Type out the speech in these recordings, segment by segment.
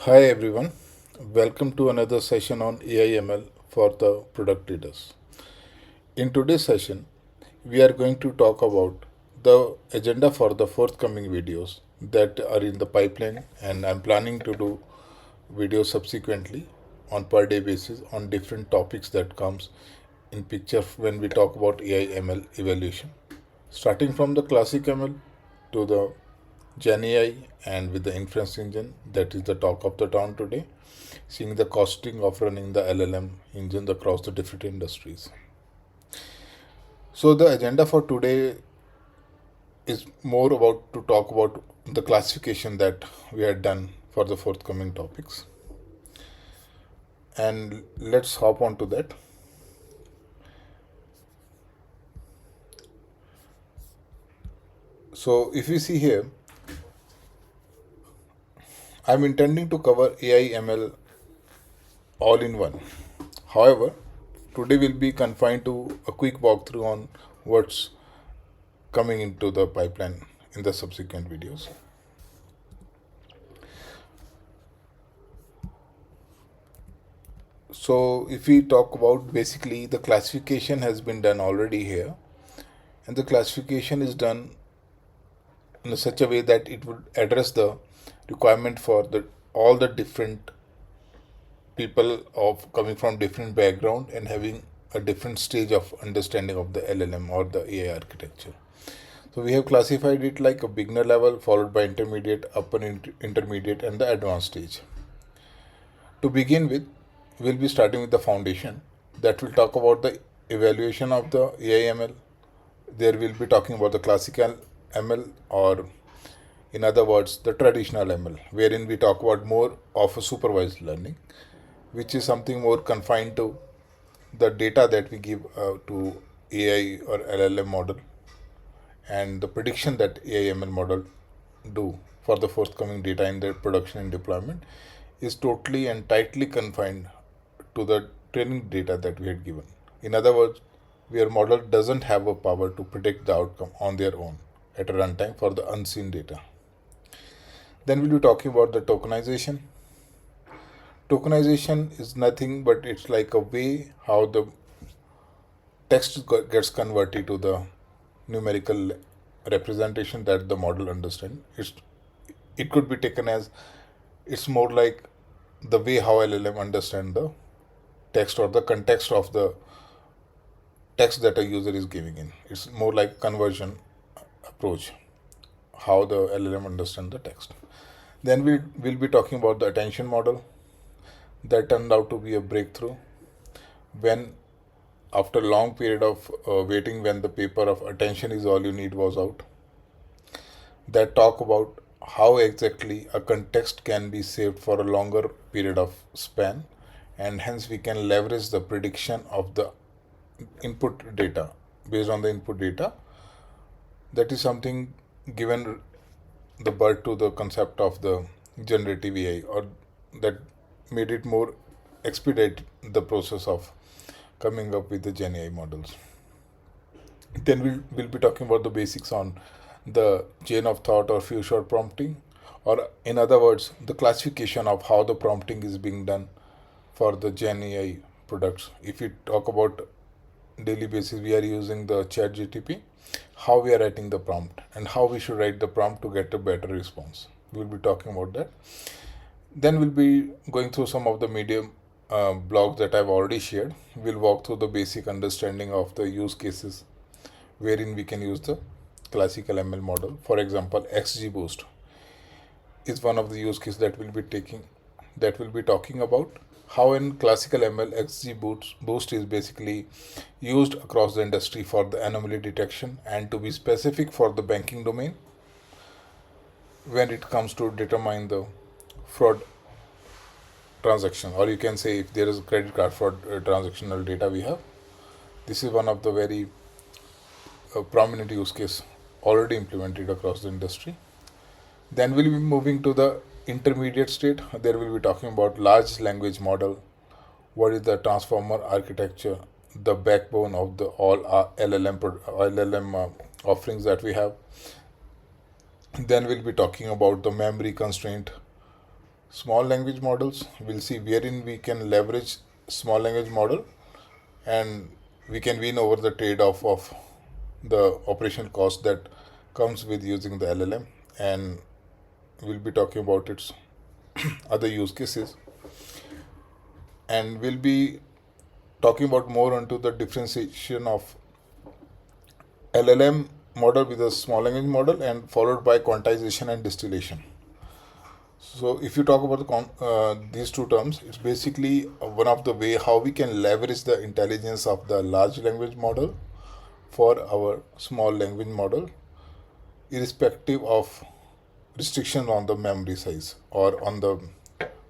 Hi everyone, welcome to another session on AIML for the product leaders. In today's session, we are going to talk about the agenda for the forthcoming videos that are in the pipeline, and I'm planning to do videos subsequently on per day basis on different topics that comes in picture when we talk about AIML evaluation. Starting from the classic ML to the Gen AI and with the inference engine, that is the talk of the town today, seeing the costing of running the LLM engines across the different industries. So the agenda for today is more about to talk about the classification that we had done for the forthcoming topics. And let's hop on to that. So if you see here, I'm intending to cover AI ML all in one. However, today will be confined to a quick walkthrough on what's coming into the pipeline in the subsequent videos. So if we talk about basically the classification has been done already here, and the classification is done in such a way that it would address the requirement for the all the different people of coming from different background and having a different stage of understanding of the LLM or the AI architecture. So we have classified it like a beginner level followed by intermediate, upper intermediate and the advanced stage. To begin with, we'll be starting with the foundation that will talk about the evaluation of the AIML. There we'll be talking about the classical ML, or in other words, the traditional ML, wherein we talk about more of a supervised learning, which is something more confined to the data that we give to AI or LLM model and the prediction that AIML model do for the forthcoming data in their production and deployment is totally and tightly confined to the training data that we had given. In other words, where model doesn't have a power to predict the outcome on their own at a runtime for the unseen data. Then we'll be talking about the tokenization. Tokenization is nothing but it's like a way how the text gets converted to the numerical representation that the model understands. It could be taken as it's more like the way how LLM understand the text or the context of the text that a user is giving in. It's more like conversion approach, how the LLM understand the text. Then we'll be talking about the attention model that turned out to be a breakthrough when after a long period of waiting, when the paper of attention is all you need was out, that talk about how exactly a context can be saved for a longer period of span, and hence we can leverage the prediction of the input data based on the input data. That is something given the birth to the concept of the generative AI, or that made it more expedite the process of coming up with the Gen AI models. Then we'll be talking about the basics on the chain of thought or few shot prompting, or in other words, the classification of how the prompting is being done for the Gen AI products. If we talk about daily basis, we are using the chat GTP, how we are writing the prompt and how we should write the prompt to get a better response. We'll be talking about that. Then we'll be going through some of the medium blogs that I've already shared. We'll walk through the basic understanding of the use cases wherein we can use the classical ML model. For example, XGBoost is one of the use cases that we'll be talking about. How in classical ML XGBoost is basically used across the industry for the anomaly detection and to be specific for the banking domain when it comes to determine the fraud transaction, or you can say if there is a credit card fraud transactional data we have. This is one of the very prominent use case already implemented across the industry. Then we'll be moving to the intermediate state. There we'll be talking about large language model, what is the transformer architecture, the backbone of the all LLM offerings that we have. Then we'll be talking about the memory constraint, small language models. We'll see wherein we can leverage small language model and we can win over the trade-off of the operational cost that comes with using the LLM, and we'll be talking about its other use cases, and we'll be talking about more onto the differentiation of LLM model with a small language model and followed by quantization and distillation. So if you talk about these two terms, it's basically one of the way how we can leverage the intelligence of the large language model for our small language model, irrespective of restriction on the memory size or on the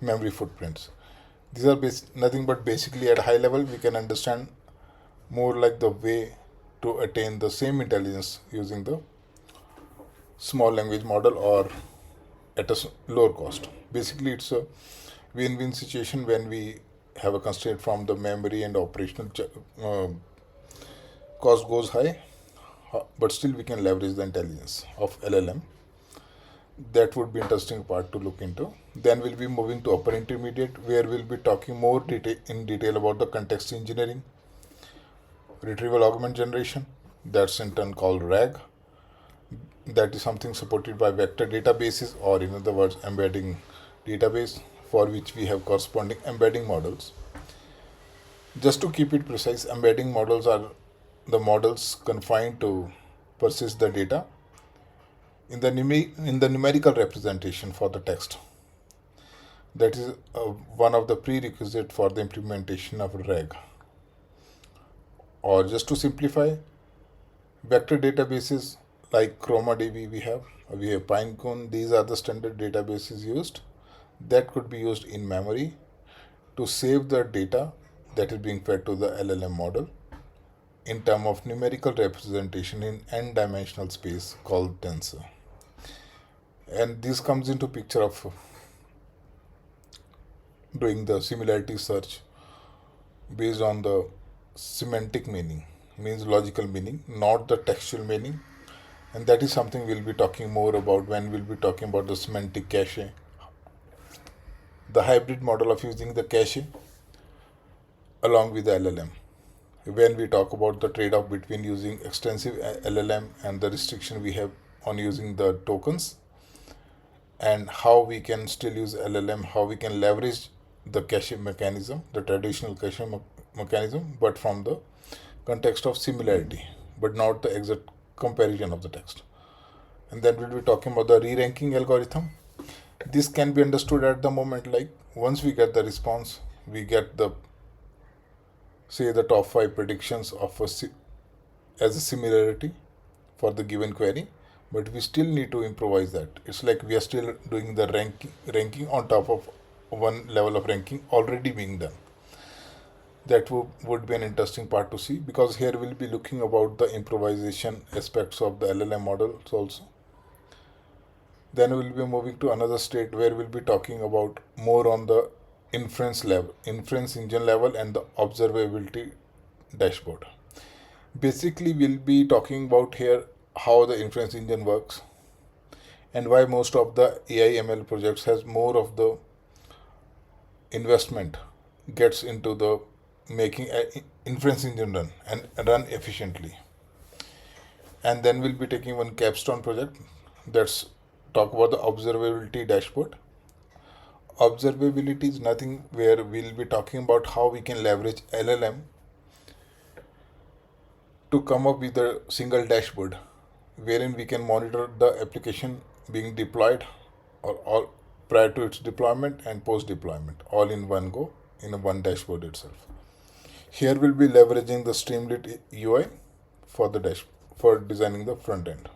memory footprints. These are nothing but basically at high level we can understand more like the way to attain the same intelligence using the small language model or at a lower cost. Basically, it's a win-win situation when we have a constraint from the memory and operational cost goes high, but still we can leverage the intelligence of LLM. That would be interesting part to look into. Then we'll be moving to upper intermediate, where we'll be talking more in detail about the context engineering, retrieval augment generation, that's in turn called RAG. That is something supported by vector databases, or in other words embedding database, for which we have corresponding embedding models. Just to keep it precise, embedding models are the models confined to persist the data in the numerical representation for the text. That is one of the prerequisite for the implementation of RAG. Or just to simplify, vector databases like ChromaDB we have Pinecone. These are the standard databases used that could be used in memory to save the data that is being fed to the LLM model in terms of numerical representation in n-dimensional space called tensor. And this comes into picture of doing the similarity search based on the semantic meaning, means logical meaning, not the textual meaning. And that is something we'll be talking more about when we'll be talking about the semantic cache, the hybrid model of using the cache along with the LLM. When we talk about the trade-off between using extensive LLM and the restriction we have on using the tokens, and how we can still use LLM, how we can leverage the cache mechanism, the traditional cache mechanism, but from the context of similarity, but not the exact comparison of the text. And then we'll be talking about the re-ranking algorithm. This can be understood at the moment, like once we get the response, we get the say the top 5 predictions of as a similarity for the given query, but we still need to improvise that. It's like we are still doing the ranking on top of one level of ranking already being done. That would be an interesting part to see, because here we'll be looking about the improvisation aspects of the LLM models also. Then we'll be moving to another state where we'll be talking about more on the inference engine level, and the observability dashboard. Basically, we'll be talking about here how the inference engine works and why most of the AI ML projects has more of the investment gets into the making an inference engine run and run efficiently. And then we'll be taking one capstone project that's talk about the observability dashboard. Observability is nothing where we'll be talking about how we can leverage LLM to come up with a single dashboard wherein we can monitor the application being deployed or prior to its deployment and post deployment all in one go in a one dashboard itself. Here we'll be leveraging the Streamlit UI for the for designing the front end.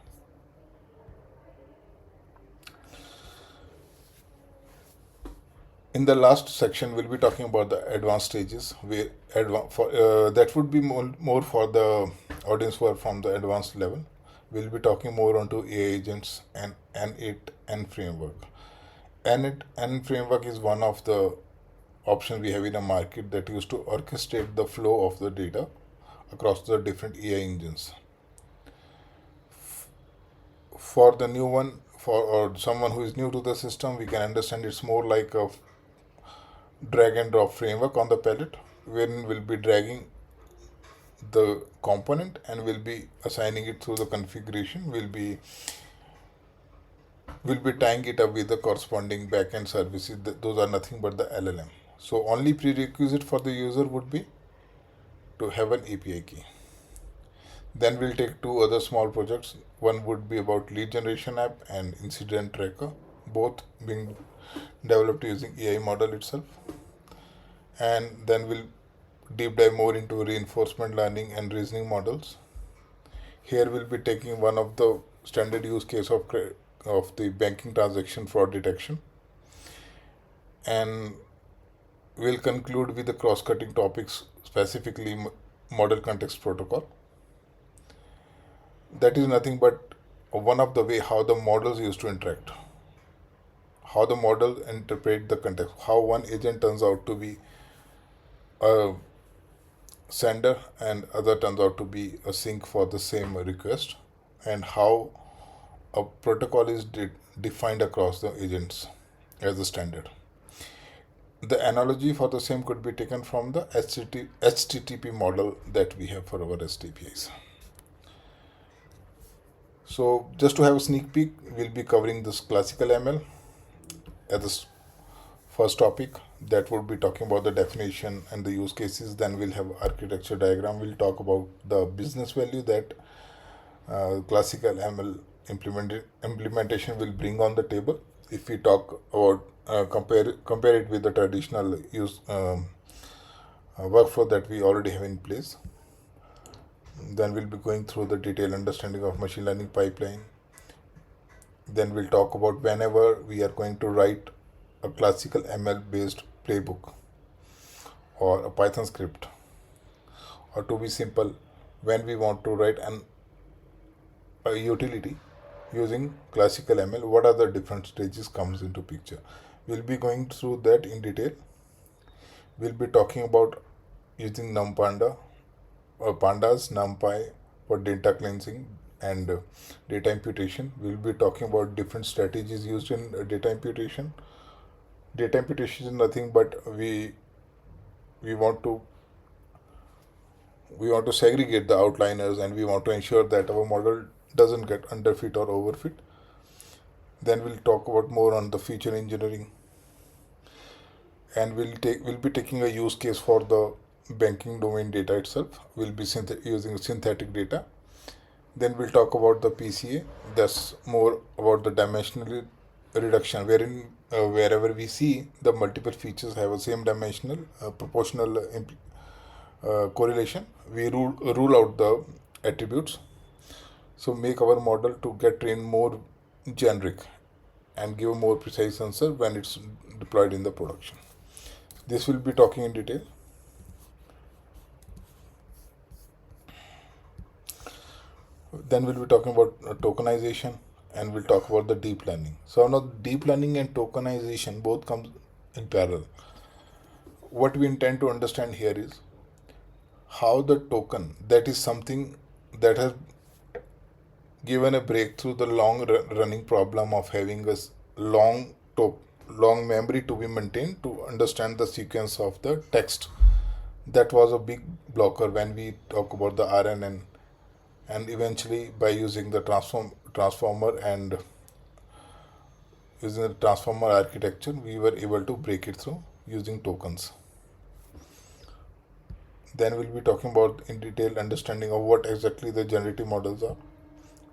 In the last section, we'll be talking about the advanced stages. That would be more for the audience who are from the advanced level. We'll be talking more onto AI agents and N framework. N framework is one of the options we have in the market that used to orchestrate the flow of the data across the different AI engines. For the new one, for or someone who is new to the system, we can understand it's more like a drag and drop framework on the palette, wherein we'll be dragging the component and we'll be assigning it through the configuration. We'll be tying it up with the corresponding backend services. Those are nothing but the LLM. So only prerequisite for the user would be to have an API key. Then we'll take two other small projects. One would be about lead generation app and incident tracker, both being developed using AI model itself. And then we'll deep dive more into reinforcement learning and reasoning models. Here we'll be taking one of the standard use case of the banking transaction fraud detection, and we'll conclude with the cross-cutting topics, specifically model context protocol. That is nothing but one of the way how the models used to interact, how the model interpret the context, how one agent turns out to be a sender and other turns out to be a sink for the same request, and how a protocol is defined across the agents as a standard. The analogy for the same could be taken from the HTTP model that we have for our REST APIs. So just to have a sneak peek, we'll be covering this classical ML as the first topic. That would be talking about the definition and the use cases. Then we'll have architecture diagram. We'll talk about the business value that classical ML implementation will bring on the table. If we talk about compare it with the traditional use workflow that we already have in place. Then we'll be going through the detailed understanding of machine learning pipeline. Then we'll talk about whenever we are going to write a classical ML based playbook or a Python script, or to be simple, when we want to write a utility using classical ML, what are the different stages comes into picture. We'll be going through that in detail. We'll be talking about using NumPanda or pandas, NumPy for data cleansing and data imputation. We'll be talking about different strategies used in data imputation. Data imputation is nothing but we want to segregate the outliners, and we want to ensure that our model doesn't get underfit or overfit. Then we'll talk about more on the feature engineering, and we'll be taking a use case for the banking domain data itself. We'll be using synthetic data. Then we'll talk about the PCA. That's more about the dimensional reduction, wherein wherever we see the multiple features have a same dimensional proportional correlation, we rule out the attributes. So make our model to get trained more generic and give a more precise answer when it's deployed in the production. This will be talking in detail. Then we'll be talking about tokenization, and we'll talk about the deep learning. So now deep learning and tokenization both comes in parallel. What we intend to understand here is how the token, that is something that has given a breakthrough the long running problem of having a long memory to be maintained to understand the sequence of the text. That was a big blocker when we talk about the RNN, and eventually by using the transformer and using the transformer architecture, we were able to break it through using tokens. Then we'll be talking about in detail understanding of what exactly the generative models are.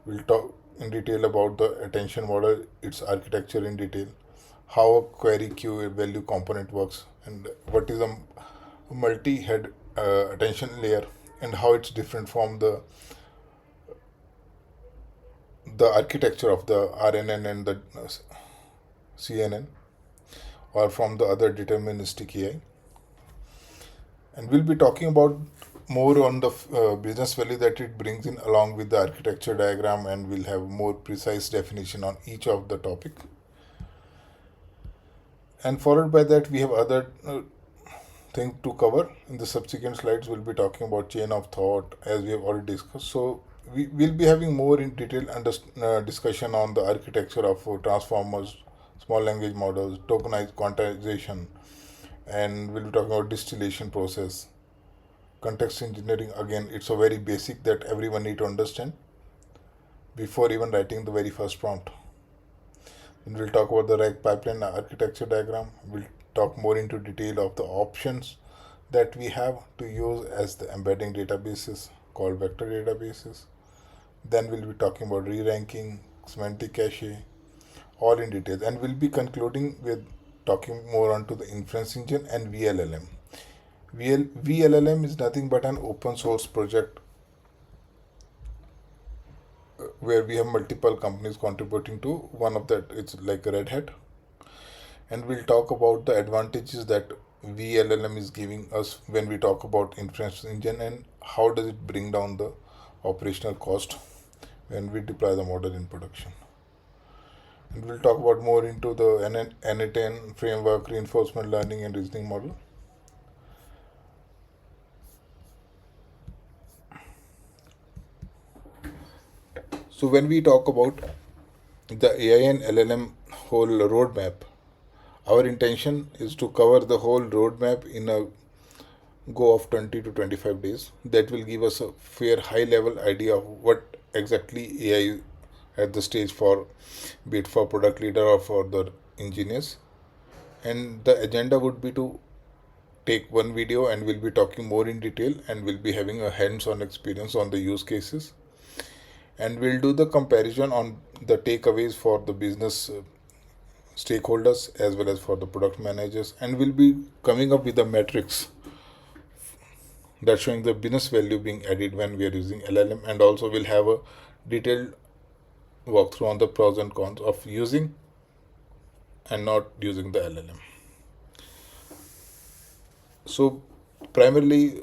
We'll talk in detail about the attention model, its architecture in detail, how a query queue value component works, and what is a multi-head attention layer, and how it's different from the architecture of the RNN and the CNN, or from the other deterministic AI. And we'll be talking about more on the business value that it brings in along with the architecture diagram, and we'll have more precise definition on each of the topic. And followed by that, we have other things to cover. In the subsequent slides, we'll be talking about chain of thought, as we have already discussed. So we will be having more in detail discussion on the architecture of transformers, small language models, tokenized quantization, and we'll be talking about distillation process, context engineering. Again, it's a very basic that everyone need to understand before even writing the very first prompt. Then we'll talk about the RAG pipeline architecture diagram. We'll talk more into detail of the options that we have to use as the embedding databases called vector databases. Then we'll be talking about re-ranking, semantic cache, all in detail. And we'll be concluding with talking more onto the inference engine and VLLM. VLLM is nothing but an open source project where we have multiple companies contributing to. One of that, it's like Red Hat. And we'll talk about the advantages that VLLM is giving us when we talk about inference engine and how does it bring down the operational cost when we deploy the model in production. And we'll talk about more into the N10 framework, reinforcement learning and reasoning model. So when we talk about the AI and LLM whole roadmap, our intention is to cover the whole roadmap in a go of 20 to 25 days. That will give us a fair high level idea of what exactly AI is at the stage for, be it for product leader or for the engineers. And the agenda would be to take one video and we'll be talking more in detail and we'll be having a hands-on experience on the use cases. And we'll do the comparison on the takeaways for the business stakeholders as well as for the product managers, and we'll be coming up with the metrics that showing the business value being added when we are using LLM, and also we'll have a detailed walkthrough on the pros and cons of using and not using the LLM. So primarily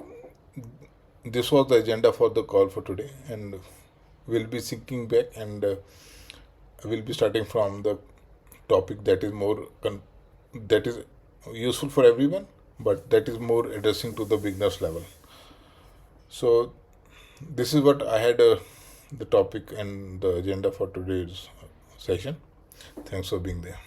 this was the agenda for the call for today, and we'll be syncing back and we'll be starting from the topic that is more that is useful for everyone, but that is more addressing to the beginners level. So this is what I had the topic and the agenda for today's session. Thanks for being there.